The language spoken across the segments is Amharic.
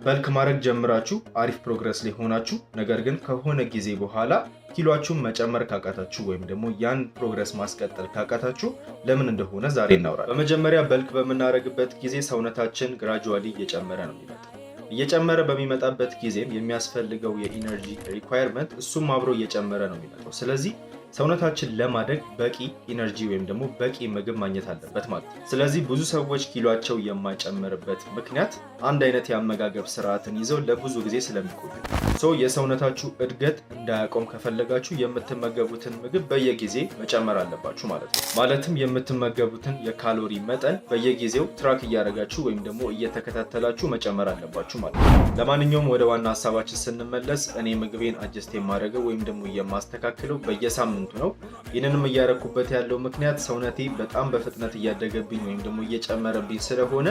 በልክ ማድረግ ጀምራችሁ አሪፍ ፕሮግረስ ላይ ሆናችሁ ነገር ግን ከሆነ ጊዜ በኋላ ኪሎአችሁን መጨመር ካቃታችሁ ወይም ደግሞ ያን ፕሮግረስ ማስቀጠል ካቃታችሁ ለምን እንደሆነ ዛሬ እናወራለን። በመጀመሪያ በልክ በምናደርግበት ጊዜ ሰውነታችን ግራጁዋሊ እየጨመረ ነው የሚመጣው። እየጨመረ በሚመጣበት ጊዜም የሚያስፈልገው የኢነርጂ ሪኳየርመንት እሱም አብሮ እየጨመረ ነው የሚመጣው። ስለዚህ ሰውነታችን ለማደግ በቂ ኢነርጂ ወይም ደግሞ በቂ ምግብ ማግኘት አለበት ማለት ነው። ስለዚህ ብዙ ሰዎች ኪሎአቸው የማይጨምርበት ምክንያት አንድ አይነት የአመጋገብ ስርዓትን ይዘው ለብዙ ጊዜ ስለሚቆዩ የሰውነታችሁ እድገት እንዳያቆም ከፈለጋችሁ የምትመገቡትን ምግብ በየጊዜ መጨመር አለባችሁ ማለት ነው። ማለትም የምትመገቡትን የካሎሪ መጠን በየጊዜው ትራክ እያደረጋችሁ ወይም ደግሞ እየተከታተላችሁ መጨመር አለባችሁ ማለት ነው። ለማንኛውም ወደ ዋና ሀሳባችን ስንመለስ እኔ ምግቤን አጀስት የማደርገው ወይም ደግሞ የማስተካክለው በየሳምንቱ ነው። ይህንንም እያደረኩበት ያለው ምክንያት ሰውነቴ በጣም በፍጥነት እያደገብኝ ወይም ደግሞ እየጨመረብኝ ስለሆነ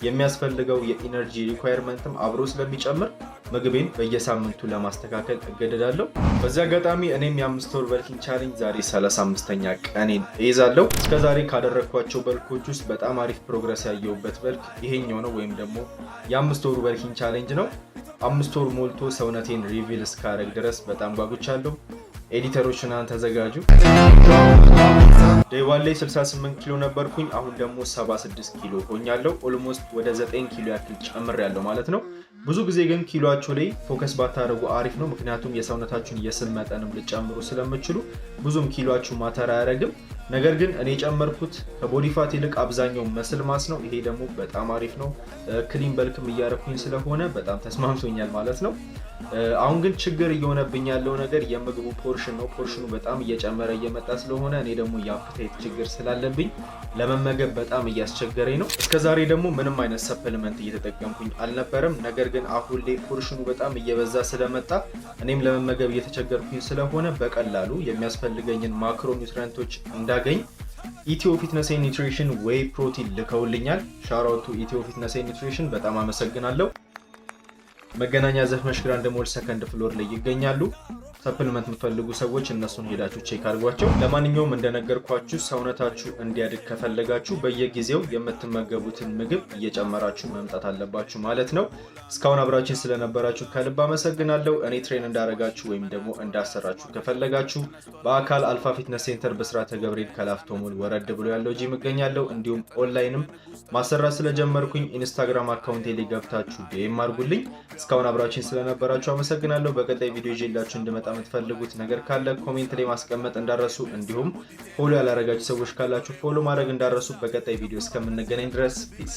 የሚያስፈልገው የኢነርጂ ሪኳየርመንትም አብሮ ስለሚጨምር ምግቤን በየሳምንቱ ለማስተካከል እገደዳለሁ። በዚህ አጋጣሚ እኔም የ5 ወር በልኪንግ ቻሌንጅ ዛሬ 35ኛ ቀኔን እይዛለሁ። እስከዛሬ ካደረግኳቸው በልኮች ውስጥ በጣም አሪፍ ፕሮግረስ ያየሁበት በልክ ይሄኛው ነው ወይም ደግሞ የ5 ወሩ በልኪንግ ቻሌንጅ ነው። 5 ወር ሞልቶ ሰውነቴን ሪቪል እስካደርግ ድረስ በጣም ጓጉቻለሁ። ኤዲተሮች እናንተ ተዘጋጁ። ዴይ 1 ላይ 68 ኪሎ ነበርኩኝ። አሁን ደግሞ 76 ኪሎ ሆኛለሁ። ኦልሞስት ወደ 9 ኪሎ ያክል ጨምሬያለሁ ማለት ነው። ብዙ ጊዜ ግን ኪሎአችሁ ላይ ፎከስ ባታደርጉ አሪፍ ነው። ምክንያቱም የሰውነታችሁን የስብ መጠንም ልጨምሩ ስለምችሉ ብዙም ኪሎአችሁ ማተር አያደርግም። ነገር ግን እኔ ጨመርኩት ከቦዲ ፋት ይልቅ አብዛኛው መስል ማስ ነው። ይሄ ደግሞ በጣም አሪፍ ነው። ክሊን በልክም እያደረኩኝ ስለሆነ በጣም ተስማምቶኛል ማለት ነው። አሁን ግን ችግር እየሆነብኝ ያለው ነገር የምግቡ ፖርሽን ነው። ፖርሽኑ በጣም እየጨመረ እየመጣ ስለሆነ እኔ ደግሞ የአፕታይት ችግር ስላለብኝ ለመመገብ በጣም እያስቸገረኝ ነው። እስከዛሬ ደግሞ ምንም አይነት ሰፕሊመንት እየተጠቀምኩኝ አልነበረም። ነገር ግን አሁን ላይ ፖርሽኑ በጣም እየበዛ ስለመጣ እኔም ለመመገብ እየተቸገርኩኝ ስለሆነ በቀላሉ የሚያስፈልገኝን ማክሮ ኒውትሪየንቶች እንዳገኝ ኢትዮ ፊትነስ ኤንድ ኒውትሪሽን ዌይ ፕሮቲን ልከውልኛል። ሻራውቱ ኢትዮ ፊትነስ ኤንድ ኒውትሪሽን በጣም አመሰግናለሁ። መገናኛ ዘፍመሽ ግራንድ ሞል ሰከንድ ፍሎር ላይ ይገኛሉ። ሰፕሊመንት የምትፈልጉ ሰዎች እነሱን ሄዳችሁ ቼክ አድርጓቸው። ለማንኛውም እንደነገርኳችሁ ሰውነታችሁ እንዲያድግ ከፈለጋችሁ በየጊዜው የምትመገቡትን ምግብ እየጨመራችሁ መምጣት አለባችሁ ማለት ነው። እስካሁን አብራችን ስለነበራችሁ ከልብ አመሰግናለሁ። እኔ ትሬን እንዳረጋችሁ ወይም ደግሞ እንዳሰራችሁ ከፈለጋችሁ በአካል አልፋ ፊትነስ ሴንተር በስራተ ገብርኤል ከላፍቶ ሞል ወረድ ብሎ ያለው ጂም እገኛለሁ። እንዲሁም ኦንላይንም ማሰራት ስለጀመርኩኝ ኢንስታግራም አካውንቴ ላይ ገብታችሁ ዲኤም አድርጉልኝ። እስካሁን አብራችን ስለነበራችሁ አመሰግናለሁ። በቀጣይ ቪዲዮ ይዤላችሁ እንድመጣ የምትፈልጉት ነገር ካለ ኮሜንት ላይ ማስቀመጥ እንዳረሱ፣ እንዲሁም ፎሎ ያላረጋችሁ ሰዎች ካላችሁ ፎሎ ማድረግ እንዳረሱ። በቀጣይ ቪዲዮ እስከምንገናኝ ድረስ ፒስ።